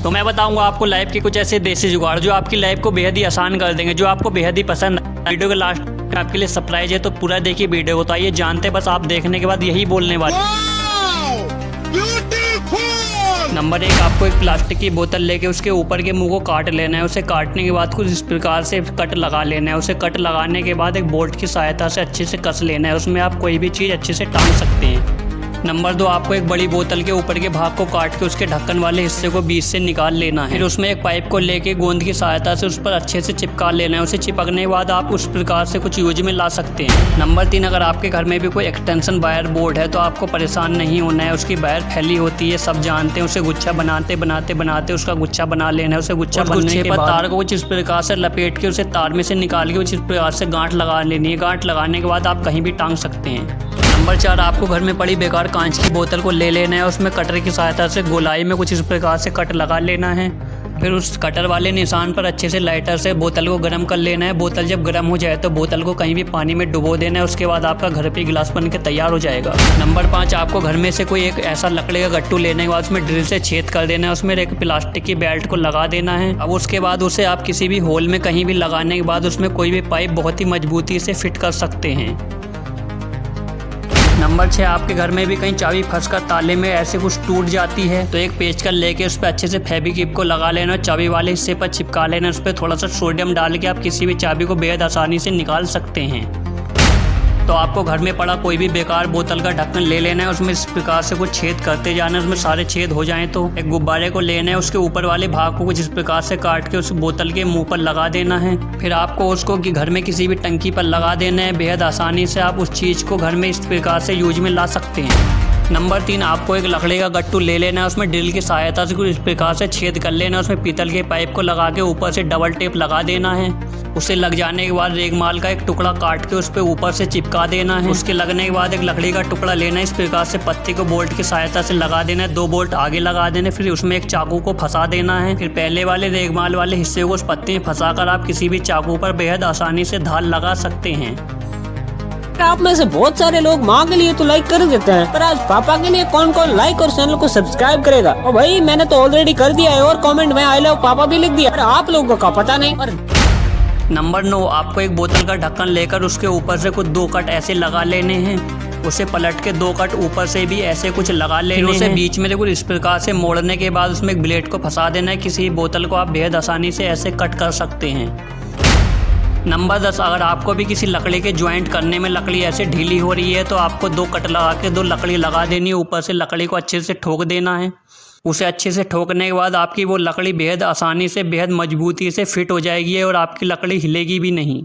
तो मैं बताऊंगा आपको लाइफ के कुछ ऐसे देसी जुगाड़ जो आपकी लाइफ को बेहद ही आसान कर देंगे, जो आपको बेहद ही पसंद है। वीडियो के लास्ट में आपके लिए सरप्राइज है, तो पूरा देखिए वीडियो को। तो आइए जानते, बस आप देखने के बाद यही बोलने वाले। नंबर 1, आपको एक प्लास्टिक की बोतल लेके उसके ऊपर के मुंह को काट लेना है। उसे काटने के बाद कुछ इस प्रकार से कट लगा लेना है। उसे कट लगाने के बाद एक बोल्ट की सहायता से अच्छे से कस लेना है। उसमें आप कोई भी चीज़ अच्छे से टांग सकते हैं। नंबर 2, आपको एक बड़ी बोतल के ऊपर के भाग को काट के उसके ढक्कन वाले हिस्से को बीच से निकाल लेना है। फिर उसमें एक पाइप को लेके गोंद की सहायता से उस पर अच्छे से चिपका लेना है। उसे चिपकने के बाद आप उस प्रकार से कुछ यूज में ला सकते हैं। नंबर 3, अगर आपके घर में भी कोई एक्सटेंशन वायर बोर्ड है तो आपको परेशान नहीं होना है। उसकी वायर फैली होती है, सब जानते हैं। उसे गुच्छा बनाते उसका गुच्छा बना लेना है। उसे गुच्छा बनने के बाद तार को कुछ इस प्रकार से लपेट के उसे तार में से निकाल के कुछ इस प्रकार से गांठ लगा लेनी है। गांठ लगाने के बाद आप कहीं भी टांग सकते हैं। नंबर 4, आपको घर में पड़ी बेकार कांच की बोतल को ले लेना है। उसमें कटर की सहायता से गोलाई में कुछ इस प्रकार से कट लगा लेना है। फिर उस कटर वाले निशान पर अच्छे से लाइटर से बोतल को गर्म कर लेना है। बोतल जब गर्म हो जाए तो बोतल को कहीं भी पानी में डुबो देना है। उसके बाद आपका घर पे गिलास बन के तैयार हो जाएगा। नंबर 5, आपको घर में से कोई एक ऐसा लकड़ी का गट्टू लेने के बाद उसमें ड्रिल से छेद कर देना है। उसमें एक प्लास्टिक की बेल्ट को लगा देना है। अब उसके बाद उसे आप किसी भी होल में कहीं भी लगाने के बाद उसमें कोई भी पाइप बहुत ही मजबूती से फिट कर सकते हैं। नंबर 6, आपके घर में भी कहीं चाबी फंसकर ताले में ऐसे कुछ टूट जाती है तो एक पेचकस लेके उस पर अच्छे से फेविक्विक को लगा लेना, चाबी वाले हिस्से पर चिपका लेना। उस पर थोड़ा सा सोडियम डाल के आप किसी भी चाबी को बेहद आसानी से निकाल सकते हैं। तो आपको घर में पड़ा कोई भी बेकार बोतल का ढक्कन ले लेना है। उसमें इस प्रकार से कुछ छेद करते जाना है। उसमें सारे छेद हो जाएं तो एक गुब्बारे को लेना है। उसके ऊपर वाले भाग को कुछ इस प्रकार से काट के उस बोतल के मुंह पर लगा देना है। फिर आपको उसको घर में किसी भी टंकी पर लगा देना है। बेहद आसानी से आप उस चीज़ को घर में इस प्रकार से यूज में ला सकते हैं। नंबर 3, आपको एक लकड़ी का गट्टू ले लेना है। उसमें ड्रिल की सहायता से कुछ इस प्रकार से छेद कर लेना है। उसमें पीतल के पाइप को लगा के ऊपर से डबल टेप लगा देना है। उसे लग जाने के बाद रेगमाल का एक टुकड़ा काट के उस पर ऊपर से चिपका देना है। उसके लगने के बाद एक लकड़ी का टुकड़ा लेना है। इस प्रकार से पत्ती को बोल्ट की सहायता से लगा देना है। 2 बोल्ट आगे लगा देने, फिर उसमें एक चाकू को फंसा देना है। फिर पहले वाले रेगमाल वाले हिस्से को उस पत्ती में फंसाकर आप किसी भी चाकू पर बेहद आसानी से धार लगा सकते हैं। आप में से बहुत सारे लोग माँ के लिए तो लाइक कर देते हैं, पर आज पापा के लिए कौन कौन लाइक और चैनल को सब्सक्राइब करेगा? और भाई मैंने तो ऑलरेडी कर दिया है और कमेंट में आई लव पापा भी लिख दिया, पर आप लोगों का पता नहीं। और नंबर 9, आपको एक बोतल का ढक्कन लेकर उसके ऊपर से कुछ 2 कट ऐसे लगा लेने हैं। उसे पलट के 2 कट ऊपर से भी ऐसे कुछ लगा लेने हैं। उसे बीच में कुछ इस प्रकार से मोड़ने के बाद उसमें एक ब्लेड को फंसा देना है। किसी बोतल को आप बेहद आसानी से ऐसे कट कर सकते हैं। नंबर 10, अगर आपको भी किसी लकड़ी के ज्वाइंट करने में लकड़ी ऐसे ढीली हो रही है तो आपको 2 कट लगा के 2 लकड़ी लगा देनी है। ऊपर से लकड़ी को अच्छे से ठोक देना है। उसे अच्छे से ठोकने के बाद आपकी वो लकड़ी बेहद आसानी से बेहद मजबूती से फिट हो जाएगी और आपकी लकड़ी हिलेगी भी नहीं।